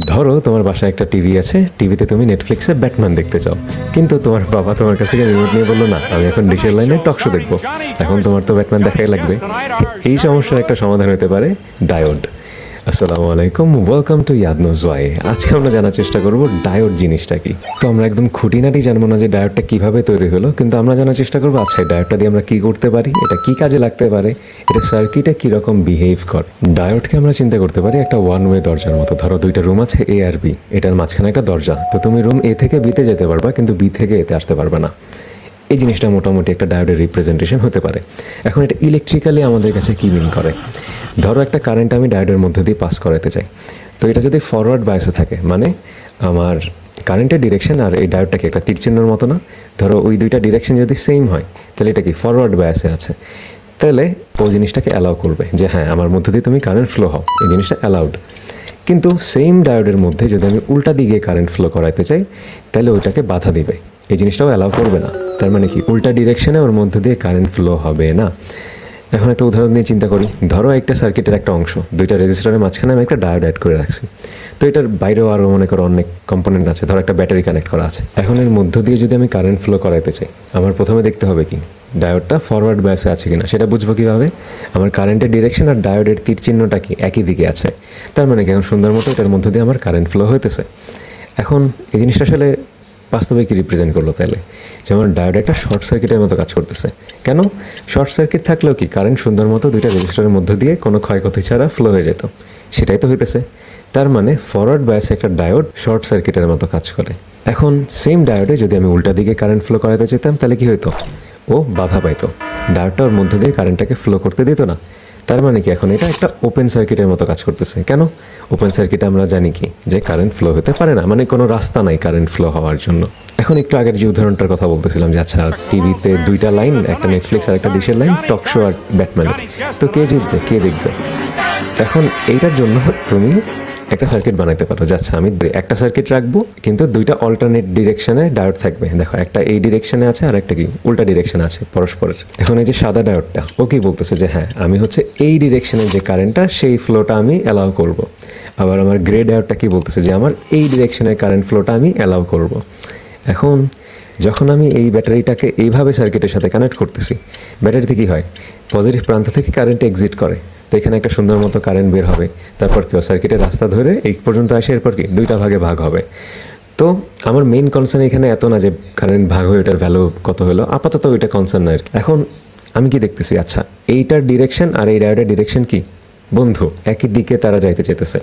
ধরো তোমার বাসায় একটা টিভি আছে, টিভিতে তুমি নেটফ্লিক্সে ব্যাটম্যান দেখতে চাও, কিন্তু তোমার বাবা তোমার কাছ থেকে রিমোট নিয়ে বললো না, আমি এখন ডিশের লাইনে টক শো দেখবো, এখন তোমার তো ব্যাটম্যান দেখাই লাগবে। এই সমস্যার একটা সমাধান হতে পারে ডায়োড। আসসালামু আলাইকুম, welcome to Yad knows why. আজকে আমরা জানার চেষ্টা করব ডায়োড জিনিসটা কি। তো আমরা একদম খুঁটিনাটি জানবো না যে ডায়োডটা কিভাবে তৈরি হলো, কিন্তু আমরা জানার চেষ্টা করবো আচ্ছা এই ডায়োডটা দিয়ে আমরা কি করতে পারি, এটা কি কাজে লাগতে পারে, এটা সার্কিটে কীরকম বিহেভ করে। ডায়োডকে আমরা চিন্তা করতে পারি একটা ওয়ান ওয়ে দরজার মতো। ধরো দুইটা রুম আছে এ আর বি, এটার মাঝখানে একটা দরজা, তো তুমি রুম এ থেকে বিতে যেতে পারবা কিন্তু বি থেকে এতে আসতে পারবে না। এই জিনিসটা মোটামুটি একটা ডায়োডের রিপ্রেজেন্টেশন হতে পারে। এখন এটা ইলেকট্রিক্যালি আমাদের কাছে কী মিন করে, ধরো একটা কারেন্ট আমি ডায়োডের মধ্যে দিয়ে পাস করাতে চাই, তো এটা যদি ফরওয়ার্ড বায়াসে থাকে, মানে আমার কারেন্টের ডিরেকশন আর এই ডায়োডটাকে একটা তীরচিহ্নের মতো না, ধরো ওই দুইটা ডিরেকশন যদি সেম হয় তাহলে এটা কি ফরওয়ার্ড বায়াসে আছে, তাহলে ও জিনিসটাকে অ্যালাউ করবে যে হ্যাঁ আমার মধ্যে দিয়ে তুমি কারেন্ট ফ্লো হও, এই জিনিসটা অ্যালাউড। কিন্তু সেম ডায়োডের মধ্যে যদি আমি উল্টা দিকে কারেন্ট ফ্লো করাতে চাই তাহলে ওইটাকে বাধা দিবে, এই জিনিসটাও অ্যালাউ করবে না। তার মানে কি উল্টা ডিরেকশনে ওর মধ্যে দিয়ে কারেন্ট ফ্লো হবে না। এখন একটা উদাহরণ নিয়ে চিন্তা করি, ধরো একটা সার্কিটের একটা অংশ, দুইটা রেজিস্টারের মাঝখানে আমি একটা ডায়োড অ্যাড করে রাখছি, তো এটার বাইরেও আরও মনে করো অনেক কম্পোনেন্ট আছে, ধরো একটা ব্যাটারি কানেক্ট করা আছে। এখন এর মধ্য দিয়ে যদি আমি কারেন্ট ফ্লো করাতে চাই, আমার প্রথমে দেখতে হবে কি ডায়োডটা ফরওয়ার্ড বায়াসে আছে কিনা। সেটা বুঝবো কীভাবে, আমার কারেন্টের ডিরেকশন আর ডায়োডের তীর চিহ্নটা কি একই দিকে আছে, তার মানে কি এখন সুন্দর মতো এটার মধ্য দিয়ে আমার কারেন্ট ফ্লো হইতেছে। এখন এই জিনিসটা আসলে বাস্তবে কি রিপ্রেজেন্ট করলো তাহলে, যেমন ডায়োড একটা শর্ট সার্কিটের মতো কাজ করতেছে। কেন শর্ট সার্কিট থাকলেও কি কারেন্ট সুন্দর মতো দুইটা রেজিস্টারের মধ্য দিয়ে কোনো ক্ষয়ক্ষতি ছাড়া ফ্লো হয়ে যেত, সেটাই তো হইতেছে। তার মানে ফরওয়ার্ড বায়াসে একটা ডায়োড শর্ট সার্কিটের মতো কাজ করে। এখন সেম ডায়োডে যদি আমি উল্টা দিকে কারেন্ট ফ্লো করাতে চাইতাম তাহলে কি হইতো, ও বাধা পাইতো, ডায়োডটা ওর মধ্য দিয়ে কারেন্টটাকে ফ্লো করতে দিত না। তার মানে কি এখন এটা একটা ওপেন সার্কিটের মতো কাজ করতেছে। কেন ওপেন সার্কিটে আমরা জানি কি যে কারেন্ট ফ্লো হতে পারে না, মানে কোনো রাস্তা নাই কারেন্ট ফ্লো হওয়ার জন্য। এখন একটু আগের যে উদাহরণটার কথা বলতেছিলাম যে আচ্ছা টিভিতে দুইটা লাইন, একটা নেটফ্লিক্স আর একটা ডিশের লাইন, টক শো আর ব্যাটম্যান, তো কে জিতবে কে দেখবে। এখন এইটার জন্য তুমি একটা সার্কিট বানাইতে পারো যে আচ্ছা আমি একটা সার্কিট রাখবো কিন্তু দুইটা অল্টারনেট ডিরেকশনে ডায়োড থাকবে। দেখো একটা এই ডিরেকশনে আছে আর একটা কি উল্টা ডিরেকশনে আছে পরস্পরের। এখন এই যে সাদা ডায়োডটা ও কি বলতেছে যে হ্যাঁ আমি হচ্ছে এই ডিরেকশনের যে কারেন্টটা সেই ফ্লোটা আমি অ্যালাউ করব। আবার আমার গ্রে ডায়োডটা কি বলতেছে যে আমার এই ডিরেকশনের কারেন্ট ফ্লোটা আমি অ্যালাউ করব। এখন যখন আমি এই ব্যাটারিটাকে এইভাবে সার্কিটের সাথে কানেক্ট করতেছি, ব্যাটারিতে কী হয় পজিটিভ প্রান্ত থেকে কারেন্ট এক্সিট করে, তো এখানে একটা সুন্দর মতো কারেন্ট বের হবে, তারপর কেউ সার্কিটের রাস্তা ধরে এই পর্যন্ত আসে, এরপর কি দুইটা ভাগে ভাগ হবে। তো আমার মেইন কনসার্ন এখানে এত না যে কারেন্ট ভাগ হয়ে ওটার ভ্যালু কত হলো, আপাতত ওইটা কনসার্ন নয়। এখন আমি কি দেখতেছি আচ্ছা এইটার ডিরেকশন আর এই ডায়োডের ডিরেকশন কি বন্ধু, একই দিকে তারা যাইতে চাইতেছে,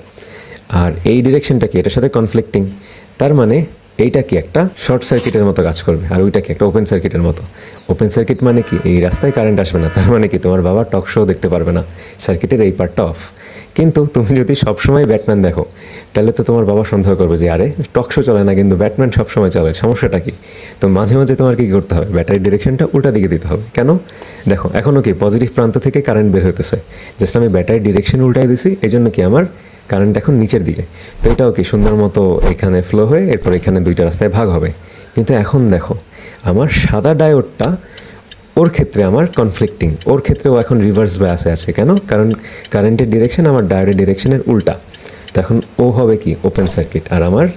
আর এই ডিরেকশনটা কি এটার সাথে কনফ্লিক্টিং। তার মানে এইটা কি একটা শর্ট সার্কিটের মতো কাজ করবে আর ওইটা কি একটা ওপেন সার্কিটের মতো। ওপেন সার্কিট মানে কি এই রাস্তায় কারেন্ট আসবে না, তার মানে কি তোমার বাবা টক শো দেখতে পারবে না, সার্কিটের এই পার্টটা অফ। কিন্তু তুমি যদি সবসময় ব্যাটম্যান দেখো তাহলে তো তোমার বাবা সন্দেহ করবে যে আরে টক শো চলে না কিন্তু ব্যাটম্যান সবসময় চলে, সমস্যাটা কি। তো মাঝে মাঝে তোমার কী করতে হবে, ব্যাটারির ডিরেকশনটা উল্টা দিকে দিতে হবে। কেন দেখো এখনও কি পজিটিভ প্রান্ত থেকে কারেন্ট বের হতেছে, জাস্ট আমি ব্যাটারির ডিরেকশন উল্টাই দিছি, এই জন্য কি আমার কারেন্ট এখন নিচের দিকে, তো এটাও কি সুন্দর মতো এখানে ফ্লো হয়ে এরপর এখানে দুইটা রাস্তায় ভাগ হবে। কিন্তু এখন দেখো আমার সাদা ডায়োডটা ওর ক্ষেত্রে আমার কনফ্লিক্টিং, ওর ক্ষেত্রেও এখন রিভার্স বায়াসে আছে। কেন কারণ কারেন্টের ডিরেকশন আমার ডায়োডের ডিরেকশনের উল্টা, তো এখন ও হবে কি ওপেন সার্কিট আর আমার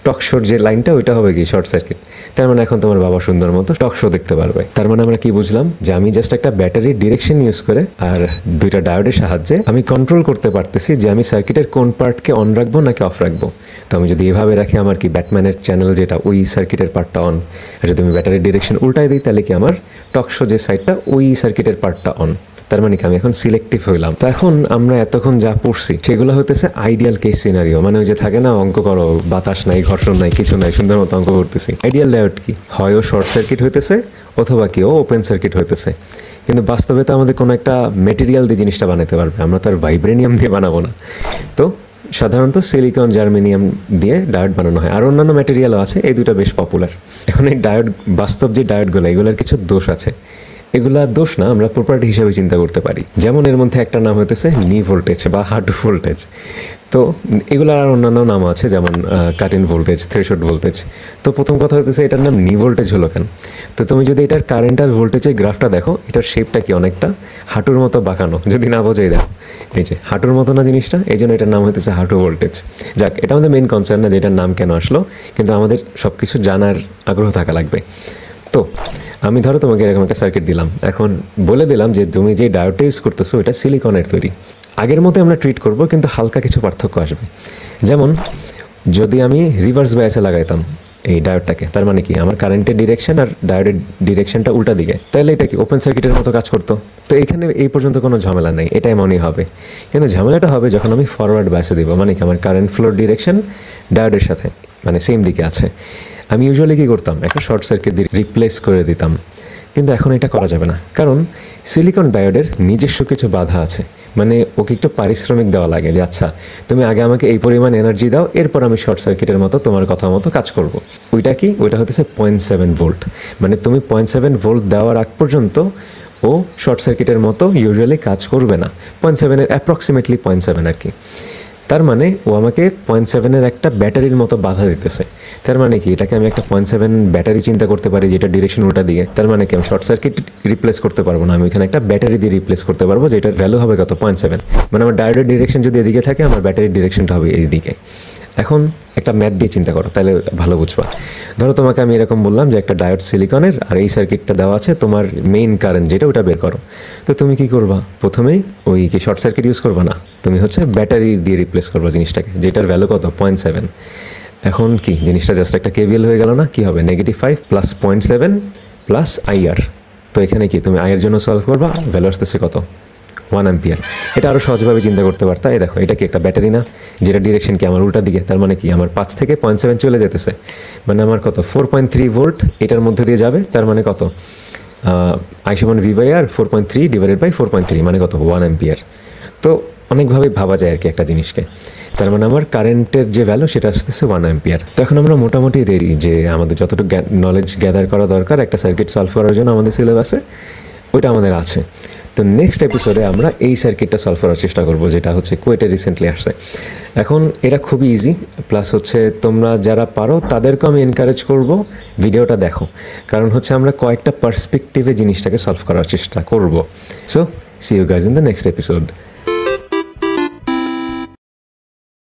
টক শোর যে লাইনটা ওইটা হবে কি শর্ট সার্কিট। তার মানে এখন তোমার বাবা সুন্দর মতো টক শো দেখতে পারবে। তার মানে আমরা কি বুঝলাম যে আমি জাস্ট একটা ব্যাটারির ডিরেকশন ইউজ করে আর দুইটা ডায়োডের সাহায্যে আমি কন্ট্রোল করতে পারতেছি যে আমি সার্কিটের কোন পার্টকে অন রাখবো নাকি অফ রাখবো। তো আমি যদি এভাবে রাখি আমার কি ব্যাটম্যানের চ্যানেল যেটা ওই সার্কিটের পার্টটা অন, আর যদি আমি ব্যাটারির ডিরেকশন উল্টাই দিই তাহলে কি আমার টক শো যে সাইডটা ওই সার্কিটের পার্টটা অন। তার মানে কি আমি এখন সিলেক্টিভ হইলাম। তো এখন আমরা এতক্ষণ যা পড়ছি সেগুলো হতেছে আইডিয়াল কেস সিনারিও, মানে ওই যে থাকে না অঙ্ক করো বাতাস নাই ঘর্ষণ নাই কিছু নাই সুন্দর মতো অঙ্ক করতেছি। আইডিয়াল ডায়োড কি হয় ও শর্ট সার্কিট হইতেছে অথবা কি ও ওপেন সার্কিট হইতেছে। কিন্তু বাস্তবে তো আমাদের কোনো একটা মেটেরিয়াল দিয়ে জিনিসটা বানাতে পারবে, আমরা তো আর ভাইব্রেনিয়াম দিয়ে বানাবো না। তো সাধারণত সিলিকন জার্মেনিয়াম দিয়ে ডায়োড বানানো হয়, আর অন্যান্য ম্যাটেরিয়ালও আছে, এই দুটো বেশ পপুলার। এখন এই ডায়োড বাস্তব যে ডায়োডগুলো এগুলোর কিছু দোষ আছে। এগুলা দোষ না, আমরা প্রপার্টি হিসাবে চিন্তা করতে পারি। যেমন এর মধ্যে একটা নাম হইতেছে নি ভোল্টেজ বা হার্টু ভোল্টেজ। তো এগুলোর আর অন্যান্য নাম আছে, যেমন কাট ইন ভোল্টেজ, থ্রেশহোল্ড ভোল্টেজ। তো প্রথম কথা হইতেছে এটার নাম নি ভোল্টেজ হলো কেন? তো তুমি যদি এটার কারেন্ট আর ভোল্টেজের গ্রাফটা দেখো, এটার শেপটা কি অনেকটা হাঁটুর মতো বাঁকানো, যদি না বোঝাই দেখো এই যে হাঁটুর মতো না জিনিসটা, এই জন্য এটার নাম হইতেছে হাঁটু ভোল্টেজ। যাক, এটা আমাদের মেইন কনসার্ন না যে এটার নাম কেন আসলো, কিন্তু আমাদের সব কিছু জানার আগ্রহ থাকা লাগবে। তো আমি ধরো তোমাকে এরকম একটা সার্কিট দিলাম, এখন বলে দিলাম যে তুমি যে ডায়োডটা ইউজ করতেছো এটা সিলিকনের তৈরি। আগের মতো আমরা ট্রিট করব, কিন্তু হালকা কিছু পার্থক্য আসবে। যেমন যদি আমি রিভার্স বায়াসে লাগাইতাম এই ডায়োডটাকে, তার মানে কি আমার কারেন্টের ডিরেকশন আর ডায়োডের ডিরেকশনটা উল্টা দিকে, তাহলে এটা কি ওপেন সার্কিটের মতো কাজ করতো। তো এখানে এই পর্যন্ত কোনো ঝামেলা নেই, এটাই মনে হবে। কিন্তু ঝামেলাটা হবে যখন আমি ফরওয়ার্ড বায়াসে দিব, মানে কি আমার কারেন্ট ফ্লোর ডিরেকশন ডায়োডের সাথে মানে সেম দিকে আছে। আমি ইউজুয়ালি কী করতাম, একটা শর্ট সার্কিট দিয়ে রিপ্লেস করে দিতাম, কিন্তু এখন এটা করা যাবে না, কারণ সিলিকন ডায়োডের নিজস্ব কিছু বাধা আছে। মানে ওকে একটু পারিশ্রমিক দেওয়া লাগে যে আচ্ছা তুমি আগে আমাকে এই পরিমাণ এনার্জি দাও, এরপর আমি শর্ট সার্কিটের মতো তোমার কথা মতো কাজ করব। ওইটা কি, ওইটা হতেছে 0.7 ভোল্ট। মানে তুমি 0.7 ভোল্ট দেওয়ার আগ পর্যন্ত ও শর্ট সার্কিটের মতো ইউজুয়ালি কাজ করবে না। 0.7-এর অ্যাপ্রক্সিমেটলি 0.7 আর কি। তার মানে ও আমাকে 0.7-এর একটা ব্যাটারির মতো বাধা দিতেছে। তার মানে কি, এটাকে আমি একটা 0.7 ব্যাটারি চিন্তা করতে পারি যেটা ডিরেকশন ওটা দিয়ে। তার মানে কি, আমি শর্ট সার্কিট রিপ্লেস করতে পারবো না, আমি এখানে একটা ব্যাটারি দিয়ে রিপ্লেস করতে পারবো, যেটার ভ্যালু হবে কত, 0.7। মানে আমার ডায়োডের ডিরেকশন যদি এদিকে থাকে, আমার ব্যাটারির ডিরেকশনটা হবে এইদিকে। এখন একটা ম্যাথ দিয়ে চিন্তা করো, তাহলে ভালো বুঝবা। ধরো তোমাকে আমি এরকম বললাম যে একটা ডায়োড সিলিকনের, আর এই সার্কিটটা দেওয়া আছে, তোমার মেইন কারেন্ট যেটা ওটা বের করো। তো তুমি কি করবা, প্রথমেই ওই কি শর্ট সার্কিট ইউজ করবা না, তুমি হচ্ছে ব্যাটারি দিয়ে রিপ্লেস করবা জিনিসটাকে, যেটার ভ্যালু কত, 0.7। এখন কি জিনিসটা জাস্ট একটা কেভিএল হয়ে গেল না? কি হবে, -5 প্লাস 0.7 প্লাস আইআর। তো এখানে কি তুমি আইয়ের জন্য সলভ করবা, ভ্যালু আসতেছে কত, 1 অ্যাম্পিয়ার। এটা আরও সহজভাবে চিন্তা করতে পারতা। এই দেখো, এটা কি একটা ব্যাটারি না, যেটা ডিরেকশন কি আমার উল্টা দিকে। তার মানে কি আমার 5 থেকে 0.7 চলে যেতেছে, মানে আমার কত 4.3 ভোল্ট এটার মধ্যে দিয়ে যাবে। তার মানে কত, I সমান V/R 4.3 ডিভাইডেড বাই 4.3 মানে কত, 1 অ্যাম্পিয়ার। তো অনেকভাবে ভাবা যায় আর কি একটা জিনিসকে। তার মানে আমার কারেন্টের যে ভ্যালু সেটা আসতেছে 1 অ্যাম্পিয়ার। তো এখন আমরা মোটামুটি রেডি যে আমাদের যতটুকু নলেজ গ্যাদার করা দরকার একটা সার্কিট সলভ করার জন্য আমাদের সিলেবাসে, ওইটা আমাদের আছে। তো নেক্সট এপিসোডে আমরা এই সার্কিটটা সলভ করার চেষ্টা করব, যেটা হচ্ছে কুয়েটে রিসেন্টলি আসছে। এখন এটা খুবই ইজি, প্লাস হচ্ছে তোমরা যারা পারো তাদেরকেও আমি এনকারেজ করব ভিডিওটা দেখো, কারণ হচ্ছে আমরা কয়েকটা পার্সপেক্টিভে জিনিসটাকে সলভ করার চেষ্টা করব। So see you guys in the next episode.